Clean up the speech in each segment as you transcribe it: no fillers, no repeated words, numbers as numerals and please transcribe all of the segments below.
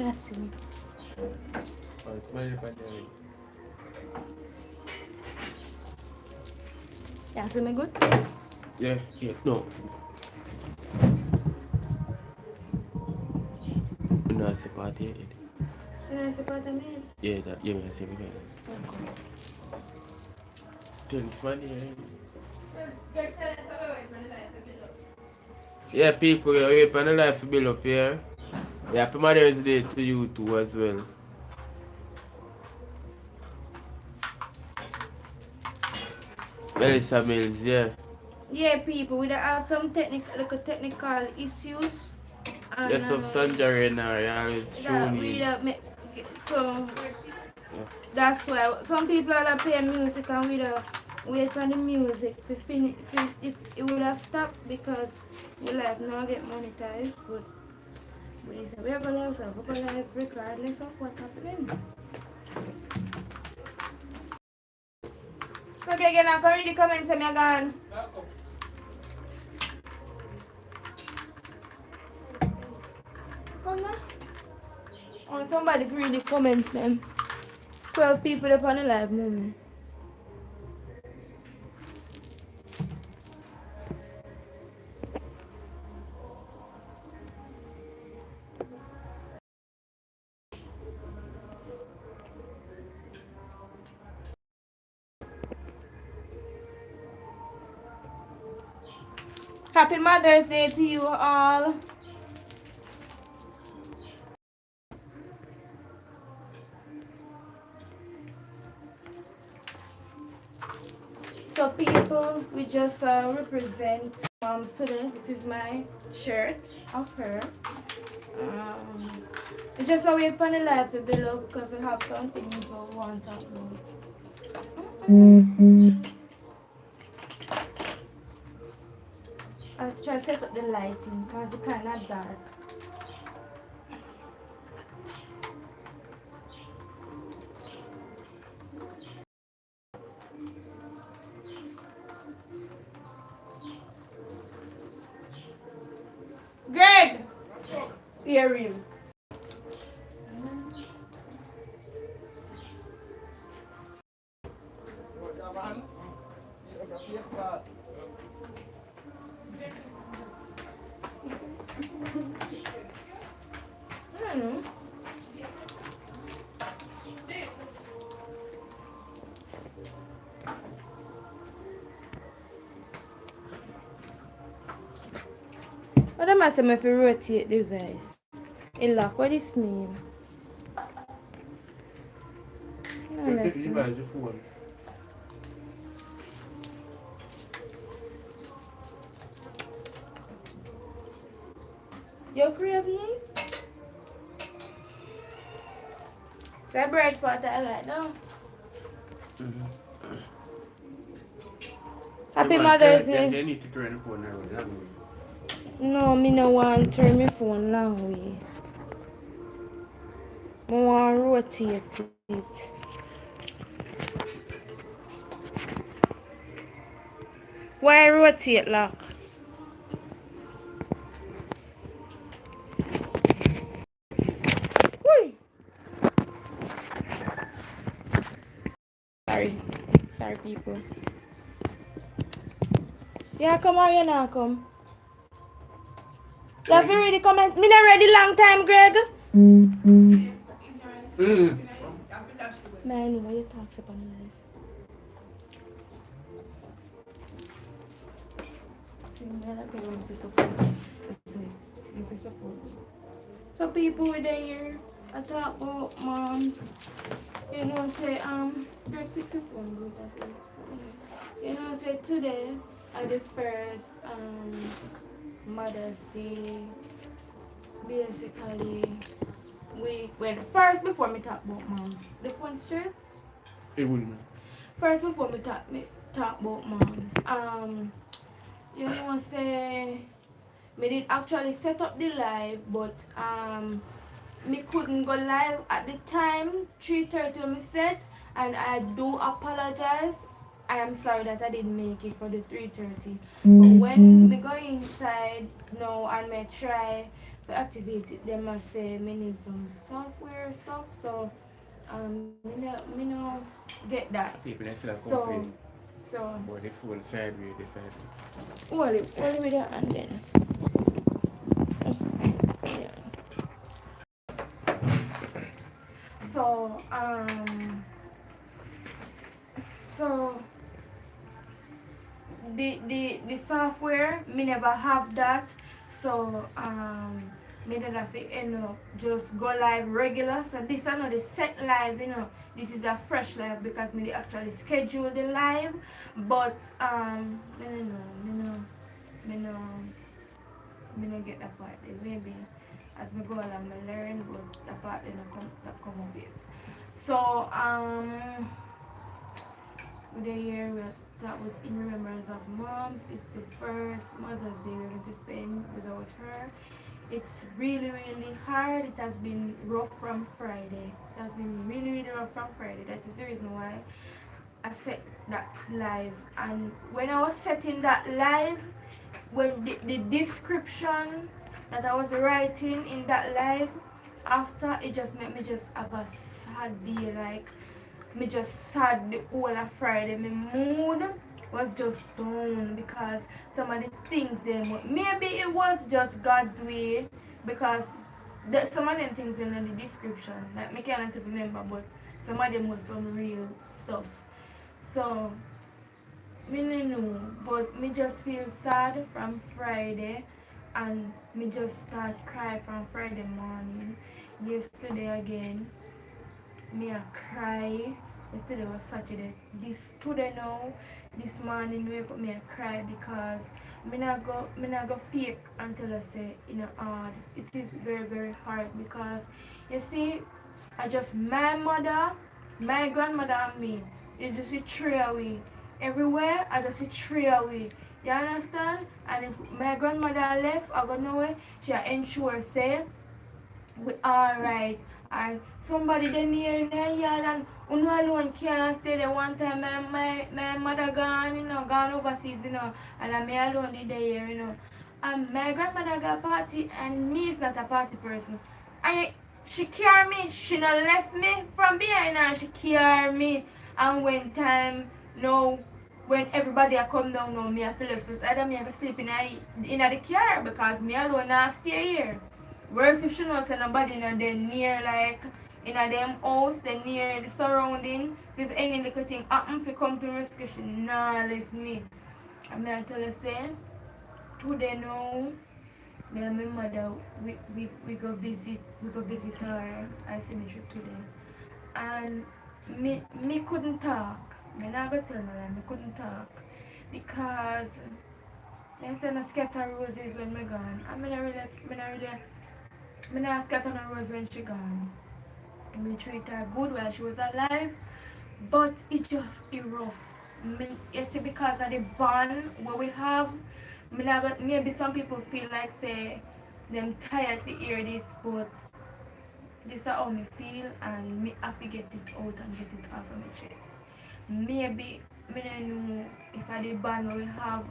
I see. Oh, it's my repertoire. Yeah, see me good? Yeah, no. No, I say part here. You know, it's a part of me. Yeah, that, yeah, I say we got it. Thanks, man, yeah, people, you wait for the life to build up here. Yeah, happy Mother's Day to you too as well. Melissa Mills, yeah. Yeah, people, we have some technical issues. And There's some sunshine right now, you always that tune we in. so Yeah. that's why some people are playing music and we don't wait for the music to finish. If it would have stopped because we like now get monetized, but we are gonna have a life regardless of what's happening. So again, I can read the comments and I'm gone. Come on. Oh, somebody read the comments them. 12 people up on the live moment. Happy Mother's Day to you all. So people, we just represent Maumz today. This is my shirt of her. It's just a wait for the life to build up because we have some things we want to talk about. I'll try to set up the lighting because it's kind of dark. Greg! Hear you. I don't know. What am I saying if you rotate the device? It lock, what does this mean? No, Take the device, your phone. You crave me? It's a bread spot I like now. Happy Mother's Day. They need to turn the phone around. No, me no want to turn my phone long way. I want to rotate it. Why rotate lock? Whee! Sorry people. Yeah, come or you not come? You have to read the comments. Me not ready long time, Greg. Man, why you talk about life? So people were there. I talk about Maumz. You know, say Greg fix your phone good. That's it. You know, say today are the first Mother's Day. Basically, first before me talk about Maumz. The phone straight. It wouldn't. First before me talk about Maumz. You know, say me did actually set up the live, but me couldn't go live at the time 3:30 when me set, and I do apologize. I am sorry that I didn't make it for the 3:30. But when me go inside now and me try to activate it, they must say me need some software stuff. So me no get that. People still So complain about the phone sideways, the sideways. hold it with your hand then. Just, yeah. So so the software me never have that. So me did have to just go live regular. So this is not the set live, this is a fresh live because me dey actually schedule the live. But me no get that part there. Maybe as me go along me learn, but that part they not come up yet. So the year that was in remembrance of Maumz. It's the first Mother's Day we're going to spend without her. It's really hard. It has been rough from Friday. It has been really rough from Friday. That is the reason why I set that live. And when I was setting that live, when the description that I was writing in that live, after it just made me just have a sad day. Like me just sad the whole of Friday. My mood was just down because some of the things them, maybe it was just God's way, because some of them things in the description like me can't even remember, but some of them was some real stuff. So me no know, but me just feel sad from Friday, and me just start cry from Friday morning. Yesterday again, me a cry. Yesterday was Saturday. This today now, this morning wake up me a cry because me not go fake until I say hard. It is very hard because you see, I just my mother, my grandmother and me is just a three away. Everywhere I just a three away. You understand? And if my grandmother left, I go nowhere, she ensure say we alright. Or somebody then near in the yard and uno alone can't stay there. One time my mother gone, gone overseas, and me alone did there, And my grandmother got a party and me is not a party person. And she carry me, she not left me from behind her, she carry me. And when time, when everybody a come down now, me a feel so either me have to sleep in the car because me alone not stay here. Worse if she knows that nobody near like in a them house, then near the surrounding. If any little thing happen, if you come to rescue, she nah leave me. And me I tell her say, today now, me and my mother we go visit her. I see me trip today. And me couldn't talk. Me not go tell no lie, me couldn't talk. Because I said I scatter roses when me gone. And me not scatter no rose when she gone. Me treat her good while she was alive, but it just rough. You see, because of the bond what we have, maybe some people feel like say them tired to hear this, but this is how me feel, and me have to get it out and get it off of my chest. Maybe me don't know if I the bond what we have,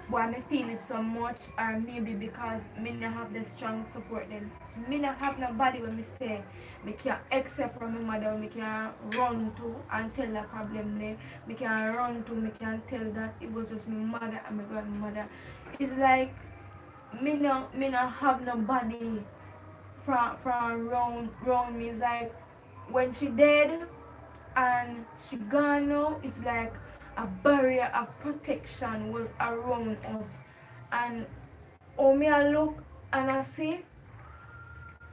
why me feel it so much, or maybe because me not have the strong support them. Me not have nobody when me say me can accept from my mother, me can run to and tell the problem there. Me can run to, me can tell that it was just my mother and my grandmother. It's like me not have nobody from round me. It's like when she dead and she gone now, it's like a barrier of protection was around us. And oh me I look and I see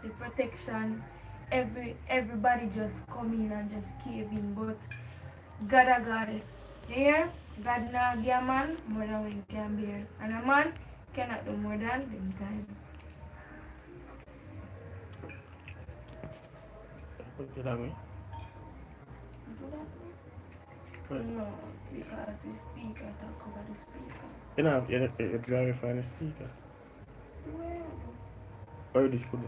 the protection, everybody just come in and just cave in. But God a God. Here, God not give a man more than we can bear. And a man cannot do more than them time. What did I mean? Do that? No, because the speaker talk over the speaker. You're driving for the speaker. Where? Or you just put it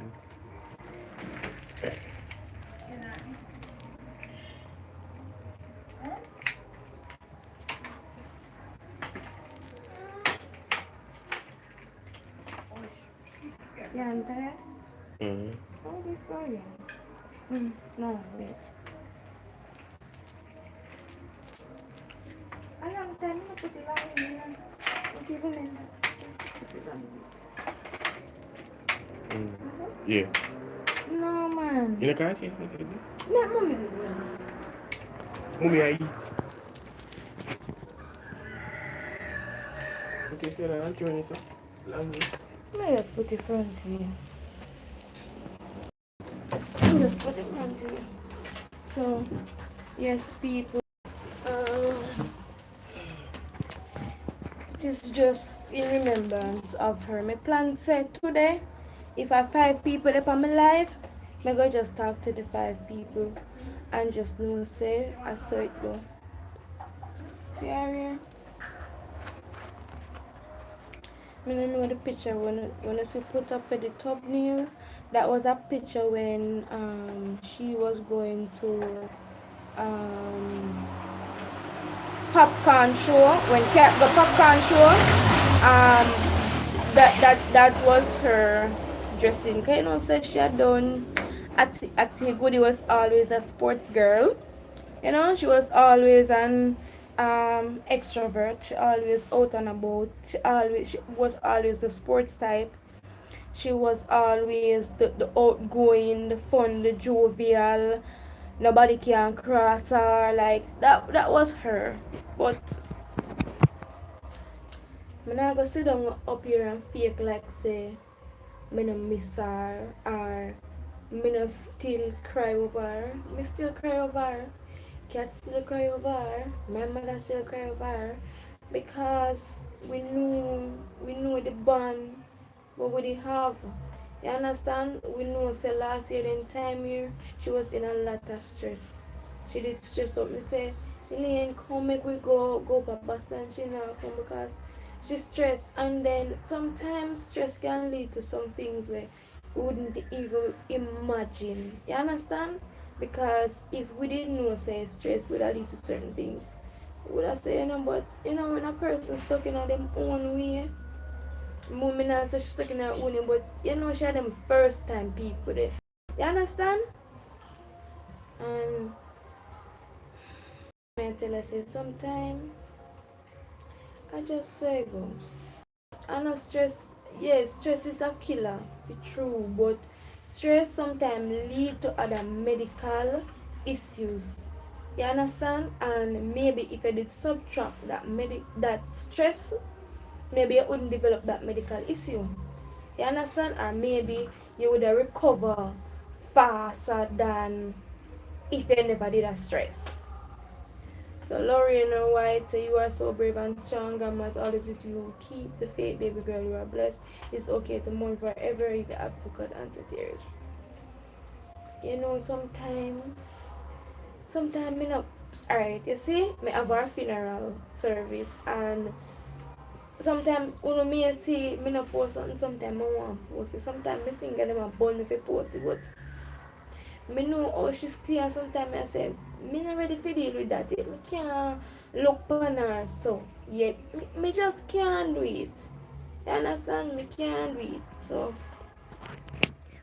Yeah, isn't it? Mm-hmm. Oh, this one. No, wait. A long time I put it on in. Not even in. Put it on. Yeah. No, man. You know, can I say Not mommy. Mummy, I eat. Okay, so I'm throwing this up. Let me just put it front here. Let me just put it front here. So, yes, people. It is just in remembrance of her. My plan said today, if I 5 people up on my life, I go just talk to the 5 people and just know say I saw it go. See here? I don't know the picture when I see put up for the thumbnail. That was a picture when she was going to um popcorn show, when Cat the popcorn show. That was her dressing. Cause you know, said she had done at Goody was always a sports girl. You know, she was always an extrovert. She always out and about. She was always the sports type. She was always the outgoing, the fun, the jovial. Nobody can cross her. Like that was her. But I'm not gonna sit down up here and fake like say me no miss her or me no still cry over her. Me still cry over her. Cat still cry over her. My mother still cry over her because we know the bond what would it have. You understand? We know say last year in time here she was in a lot of stress. She did stress up. Me say, Elaine, come make we go to Boston. She now come because she's stressed, and then sometimes stress can lead to some things where we wouldn't even imagine. You understand? Because if we didn't know say stress would lead to certain things, we would have said, but when a person's stuck in them own way, Mummy not say she's stuck in her own way, but she had them first time people there. You understand? And I tell her say sometime I just say go. I know stress, yes, stress is a killer, it's true, but stress sometimes lead to other medical issues. You understand? And maybe if I did subtract that stress, maybe I wouldn't develop that medical issue. You understand? Or maybe you would recover faster than if you never did a stress. So Lorraine White, you are so brave and strong. God must always with you. Keep the faith, baby girl. You are blessed. It's okay to mourn forever if you have to cut answer tears. Sometimes me not. Alright, you see, me have our funeral service, and sometimes when me see me not post something, sometimes I want to post it. Sometimes me think them a bun if I post it, but me know how she stay, and sometimes I say me not ready to deal with that yet. Me can't look on her so yet. Me just can't do it. You understand? Me can't do it. So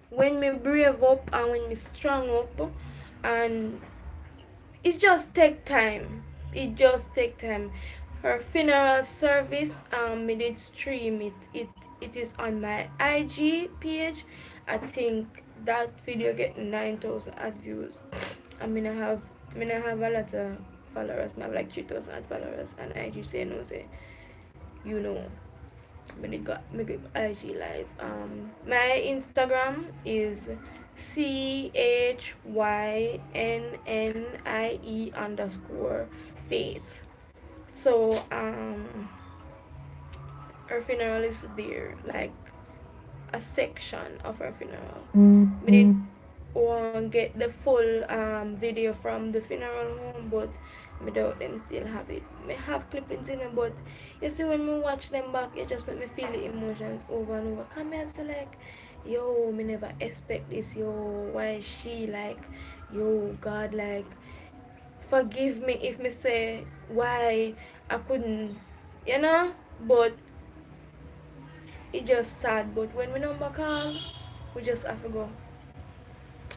when me brave up and when me strong up, and it just take time. It just take time. Her funeral service, me did stream it. It is on my IG page. I think that video get 9,000 views. I mean I have a lot of followers. I have like 3,000 followers, and IG say no say you know me got IG live. My Instagram is CHYNNIE_face. So her funeral is there, like a section of her funeral. We did want get the full video from the funeral home, but without them still have it. Me have clippings in it, but you see when me watch them back, it just let me feel the emotions over and over. Come here, say like, yo, me never expect this, yo, why is she like, yo, God, like, forgive me if me say why I couldn't, but it just sad. But when we number call, we just have to go.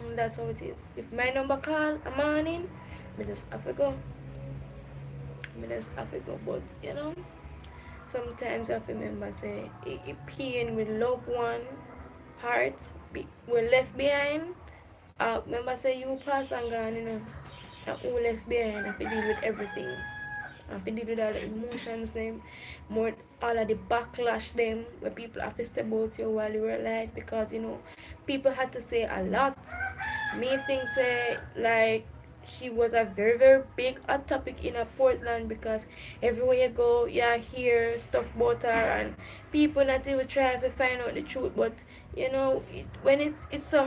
And that's how it is. If my number call a morning, me just have to go. Me just have to go. But you know, sometimes I have to remember say it pain with loved one heart we're left behind. Remember say you pass and gone, you know. And who left behind have to deal with everything. Have to deal with all the emotions them, more all of the backlash them where people have to say about you while you were alive because you know people had to say a lot. Me think say like she was a very big hot topic in a Portland because everywhere you go you hear stuff about her and people not even try to find out the truth, but you know when it's so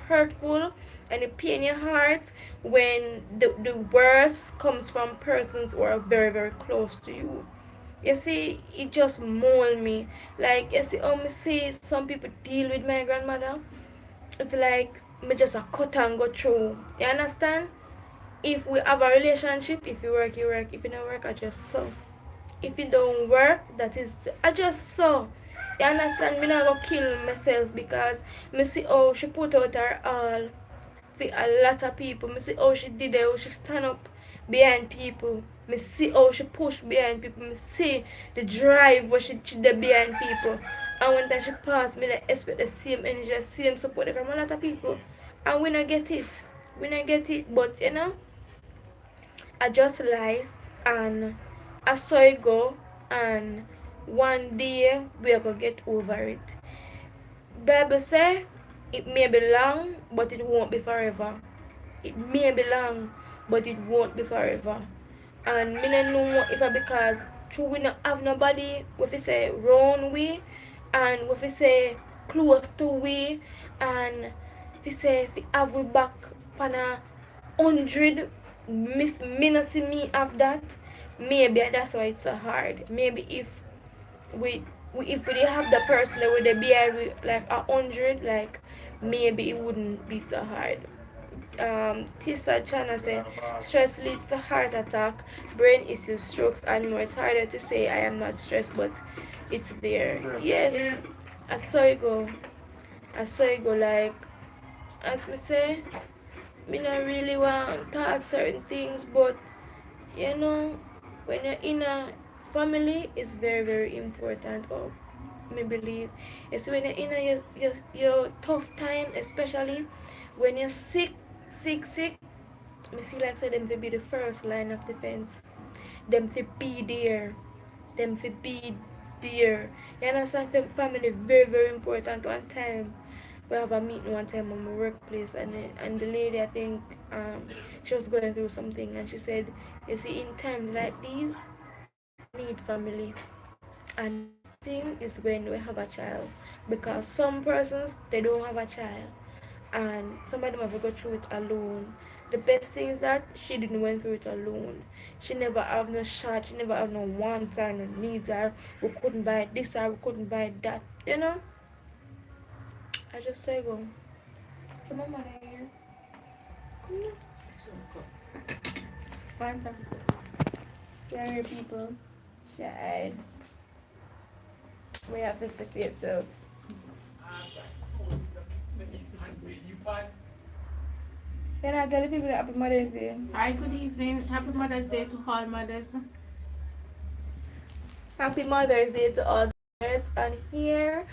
hurtful and it pain your heart when the worst comes from persons who are very close to you. You see, it just mold me. Like you see, me see some people deal with my grandmother. It's like me just a cut and go through. You understand? If we have a relationship, if you work, you work. If you don't work, I just so. If it don't work, that is I just so. You understand? Me not go kill myself because me see how she put out her all for a lot of people. Me see how she did it, how she stand up behind people. Me see how she push behind people. Me see the drive where she did behind people. And when that she pass, me like expect the same energy, the same support from a lot of people. And we not get it. We not get it. But you know, I just life and I saw it go and one day we are gonna get over it. Bible say it may be long but it won't be forever. It may be long but it won't be forever. And me not know if I because true we not have nobody if we say round we and if we say close to we and if we say if we have we back pan a 100 me not see me have that. Maybe that's why it's so hard. Maybe we, if we have the person that would be like 100, like maybe it wouldn't be so hard. Tisa Chana say stress leads to heart attack, brain issues, strokes, and more. It's harder to say I am not stressed, but it's there. Yes, I saw it go. I saw it go. Like as we say, me not really want to talk certain things, but you know, when you're in a family, it's very important. Or me believe it's when you're in your tough time, especially when you're sick. I feel like say them to be the first line of defense. Them to be there. Them to be there. You understand? Family very important. One time we have a meeting one time on my workplace and the lady I think she was going through something and she said, you see in times like these we need family. And the best thing is when we have a child because some persons they don't have a child and some of them have to go through it alone. The best thing is that she didn't went through it alone. She never have no shot, she never have no wants or no needs or we couldn't buy this or we couldn't buy that. You know? I just say go. So my mother here. Come here. Fine, sorry people. Child. We have to stick to yourself. Can I tell the people that Happy Mother's Day? Hi, good evening. Happy Mother's Day to all mothers. Happy Mother's Day to all the mothers and here.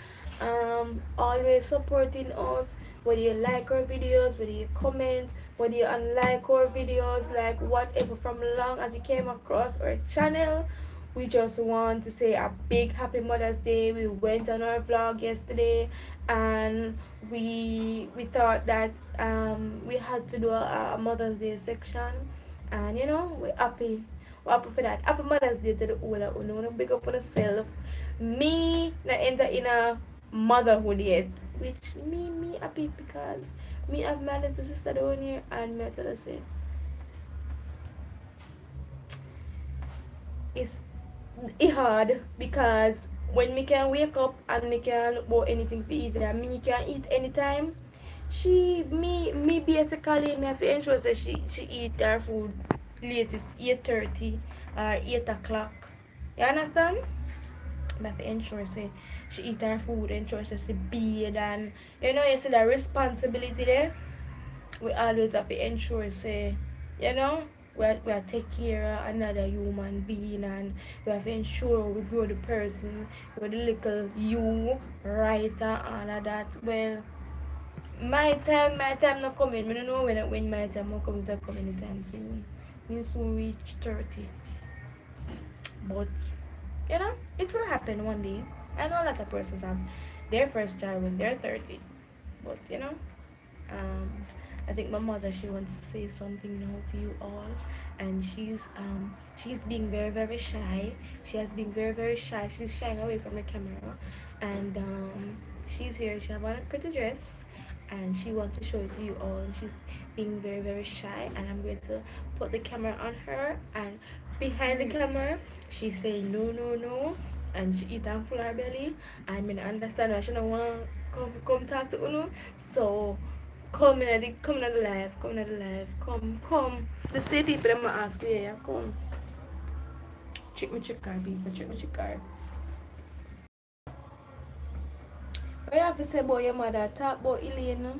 Always supporting us. Whether you like our videos, whether you comment, whether you unlike our videos, like whatever from long as you came across our channel. We just want to say a big happy Mother's Day. We went on our vlog yesterday and we thought that we had to do a Mother's Day section and you know we're happy. We're happy for that. Happy Mother's Day to the whole of you. Wanna big up on yourself. Me not enter in a motherhood yet. Which me happy because me have my little sister down here and me tell her say it's hard because when me can wake up and me can look for anything to eat and me can eat anytime, me basically me have to ensure that she eat her food latest 8:30 or 8 o'clock. You understand? I have to ensure say she eat her food, ensure she bathe, and you see the responsibility there. We always have to ensure say, you know, we are take care of another human being, and we have to ensure we grow the person with the little you right and all of that. Well, my time not coming. I don't know when my time will come anytime soon. Me soon reach 30. But it will happen one day. I know a lot of persons have their first child when they're 30. But um I think my mother, she wants to say something to you all, and she's being very very shy. She has been very very shy. She's shying away from the camera, and she's here. She have on a pretty dress, and she wants to show it to you all. And she's being very very shy, and I'm going to put the camera on her, and behind the camera she's saying no no no, and she eat and full her belly. I mean, I understand why she don't want come talk to Uno. So come in the live, come. The same people that ask me, yeah, come. Check car, people, check car. What you have to say about your mother? Talk about Elena.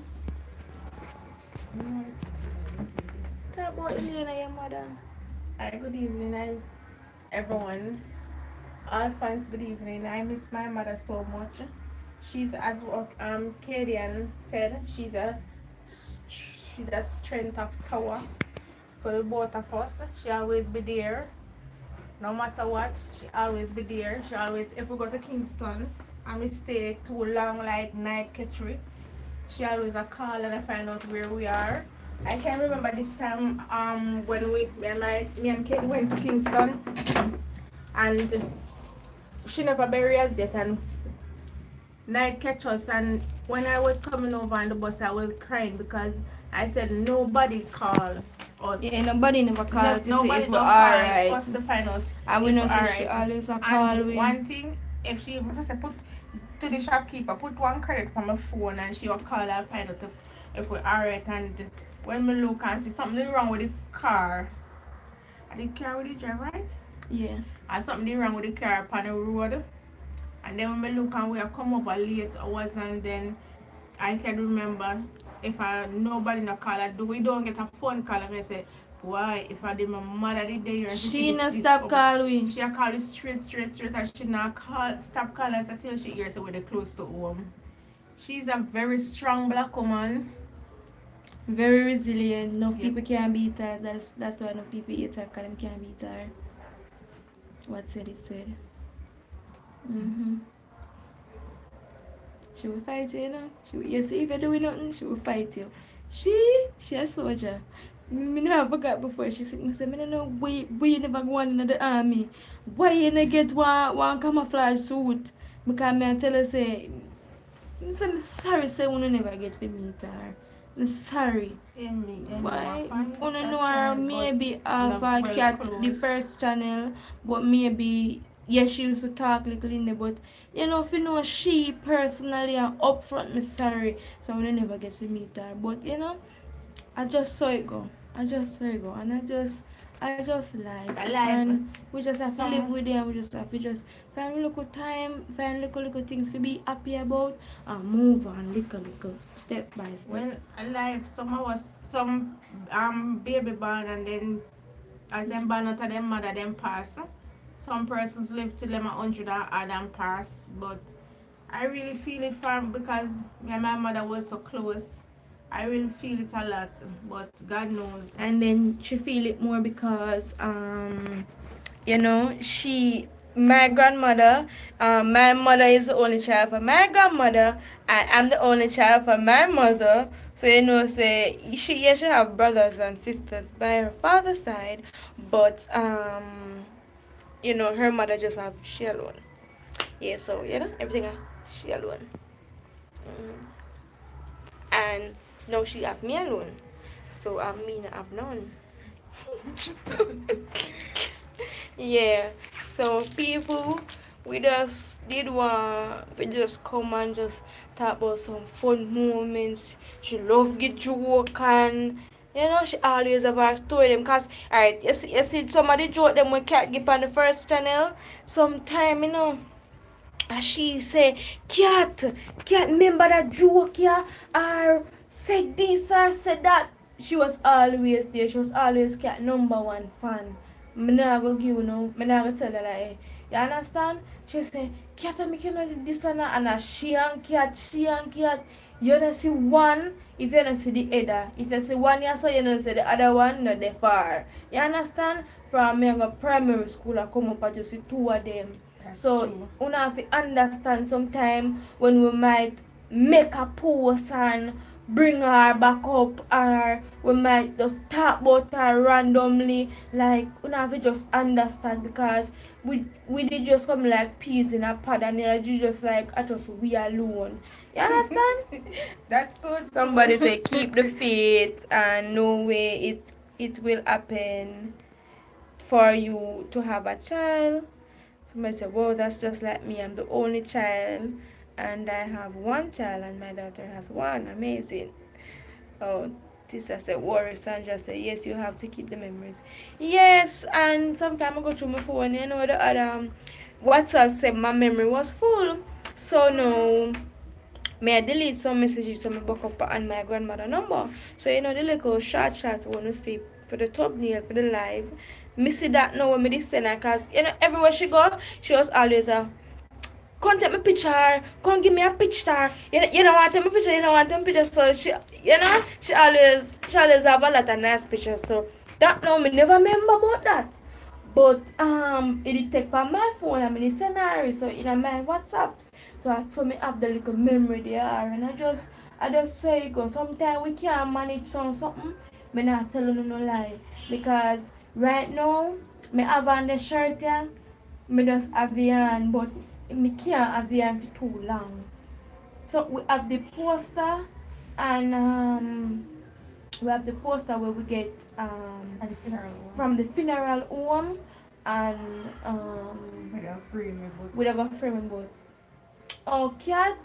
Talk about Elena, your mother. Hi, good evening, everyone. All fans, good evening. I miss my mother so much. She's, as Kadian said, she's a strength of tower for the both of us. She always be there, no matter what. She always be there. She always, if we go to Kingston and we stay too long, like night catchery, she always a call and I find out where we are. I can remember this time when me and Kate went to Kingston and she never bury us yet, and night catch us, and when I was coming over on the bus I was crying because I said nobody called us. Yeah, nobody never called. Nobody don't don't call us to find out. And we know she Alright. always a call. And one thing, if she say put to the shopkeeper, put one credit from my phone, and she will call and find out if we're alright. And when we look and see something wrong with the car, and the car with the drive, right? Yeah. And something wrong with the car upon the road. And then when we look and we have come over late hours, and then I can remember if nobody no call, we don't get a phone call, and I say, why? If I did my mother did there and She not stop call we. She a call it straight, and she not stop calling us until she hears it when they close to home. She's a very strong black woman. Very resilient. No people can beat her. That's why no people hate her, because them can't beat her. What said he said. She will fight you, you see, if you're doing nothing, she will fight you. She a soldier. Me never forgot before. She said, I don't know why you never go on in the army. Why you never get one camouflage suit? Because I tell her, say, I'm sorry, say, you never get to meet her. I'm sorry. Why? You know her maybe off a cat the first channel, but maybe she used to talk little in there, but if you know she personally and upfront, me sorry, so I never get to meet her. But I just saw it go. And I just like, and we just have to live with them. We just have to just find little time, find little things to be happy about, and move on little step by step. Well, alive, some baby born, and then as them born out of them mother, them pass. Some persons live till them 100 and them pass, but I really feel it because me and my mother was so close. I really feel it a lot, but God knows. And then she feel it more because my grandmother, my mother is the only child for my grandmother, and I'm the only child for my mother. So say she have brothers and sisters by her father's side, but her mother just have she alone. Yeah, so everything she alone. And now she have me alone. So I mean I have none. Yeah. So people, we just come and just talk about some fun moments. She love get joke, and she always have her story them, cause alright, you see some of the joke them we can't get on the first channel. Sometime And she say, Cat, remember that joke, yeah? Or said this or said that. She was always there. She was always Cat #1 fan. Me not go give you no. Me not go tell her like, you understand? She say, Cat, I make you know this and that. And she and Cat. You don't see one if you don't see the other. If you see one, you say you don't see the other one, not the far. You understand? From me, I go primary school, I come up and just see two of them. So, you have to understand sometimes when we might make a post and bring her back up, or we might just talk about her randomly. Like, you have to just understand because we did just come like peas in a pod and you just like, I just we alone. You understand? That's so true. Somebody say keep the faith and no way it will happen for you to have a child. Somebody say, "Wow, that's just like me. I'm the only child, and I have one child, and my daughter has one. Amazing." Oh, Tisa said, "Worry." Sandra said, "Yes, you have to keep the memories." Yes, and sometimes I go through my phone. You know the other WhatsApp said my memory was full, so no. May I delete some messages to my back up and my grandmother number. So you know the little short shots we want to see for the thumbnail for the live. Me see that now when me this send her cause you know everywhere she go, she was always come take my picture, come give me a picture. You don't want my picture, you don't want my picture. So she you know she always have a lot of nice pictures. So that now me never remember about that. But it did take on my phone, I mean the scenario, so in my WhatsApp. So I told me have the little memory there and I just say go. Sometimes we can't manage something. Me not telling you no lie. Because right now me have on the shirt here, me just have the hand, but me can't have the hand for too long. So we have the poster and we have the poster where we get from the funeral home and we don't frame it but oh cat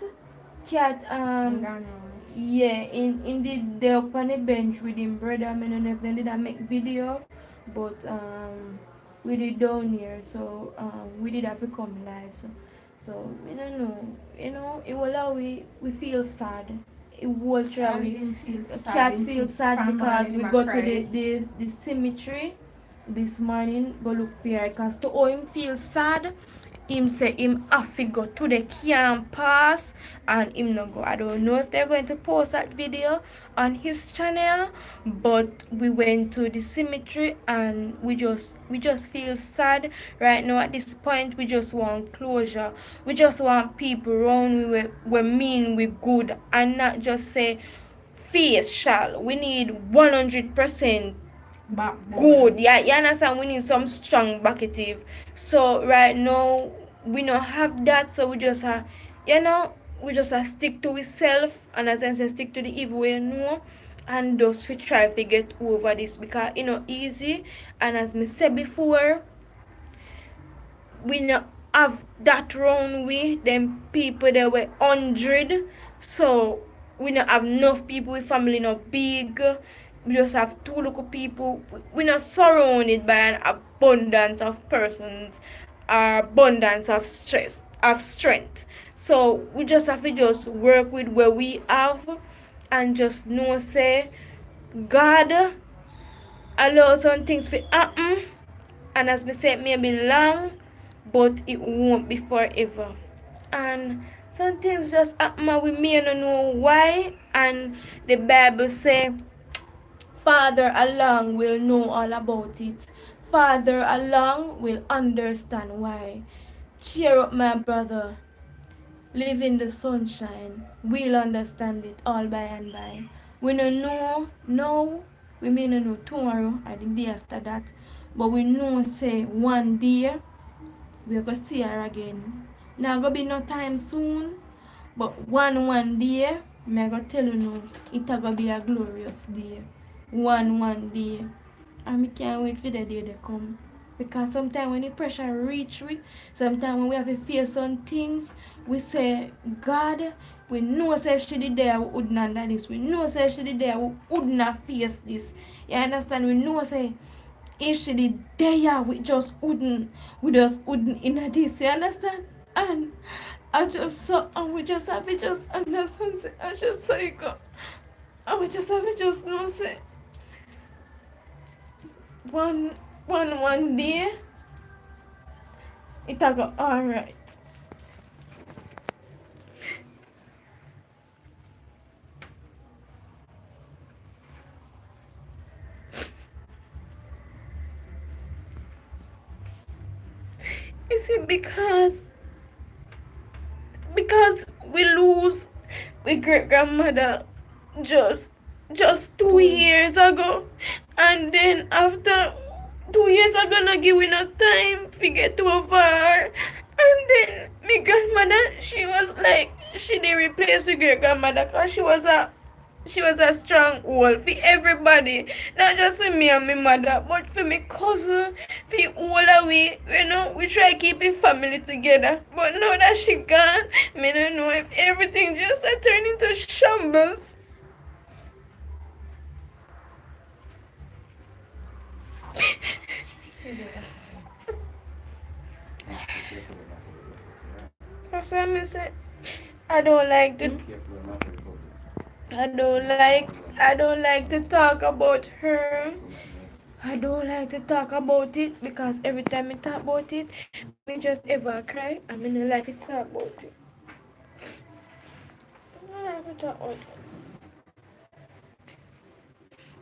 yeah in the up on the bench with him brother. I don't know if they did make video but we did down here so we did have to come live so I don't know it will allow we feel sad. It will try cat feel sad because we go to the cemetery this morning go look for her because to all him feel sad him say him have to go to the campus and him no go. I don't know if they're going to post that video on his channel but we went to the cemetery and we just feel sad right now. At this point we just want closure. We just want people around we mean we good and not just say face shall. We need 100% good. Yeah, you understand? We need some strong backative. So right now we don't have that, so we just we just stick to itself and as I say stick to the evil way and just we try to get over this because easy and as me said before we not have that round way them people that were 100 so we not have enough people with family not big. We just have two local people. We're not surrounded by an abundance of persons or abundance of strength. So we just have to just work with what we have and just know say God allow some things to happen and as we say it may be long but it won't be forever. And some things just happen and we may not know why and the Bible say Father alone will know all about it. Father alone will understand why. Cheer up, my brother. Live in the sunshine. We'll understand it all by and by. We don't know now. We may not know tomorrow or the day after that. But we know say one day we're going to see her again. Now gonna be no time soon. But one day, I'm going to tell you now, it's going to be a glorious day. One day. And we can't wait for the day they come. Because sometimes when the pressure reach we, sometimes when we have to face some things, we say, God, we know say if she did there, we wouldn't under this. We know say if she did there, we wouldn't have face this. You understand? We know say if she did there, we just wouldn't in this. You understand? And I just saw, and we just have it just understand, say, I just saw it go. And we just have it just know, say, one day, it a go alright. You see, because we lose we great grandmother just 2 years ago, and then after 2 years are gonna give we no time to get over her. And then my grandmother, she was like, she did replace my great grandmother because she was a stronghold for everybody, not just for me and my mother, but for my cousin, for all of we. We try to keep the family together. But now that she gone, me don't know if everything just turned into shambles. That's why I say I don't like to. I don't like to talk about her. I don't like to talk about it because every time I talk about it, me just ever cry. I mean, I like to talk about it. I like to talk about it.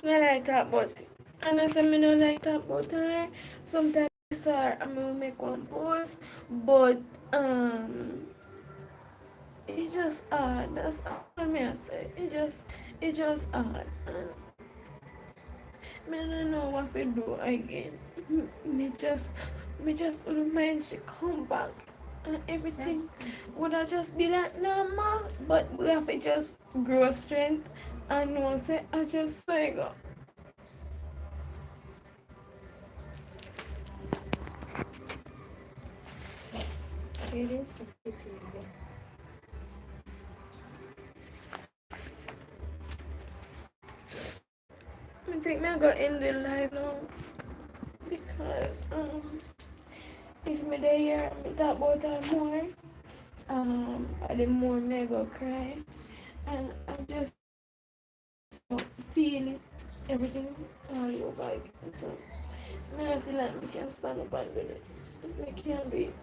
I like to talk about it. And I say me don't like to talk about her. Sometimes sir, I will make one post, but it just hard. That's all me I say. It just hard. And me don't know what to do again. Me just wouldn't mind she come back and everything would have just be like normal. But we have to just grow strength and know say I just say go. It is it easy. I think me I go end the life now because if me there here me talk about her more, the more me go cry, and I just feel it, everything all over again. So me I feel like we can stand up and do this. We can do it.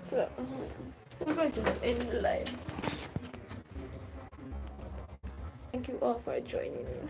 So we're going to just end the live. Thank you all for joining in.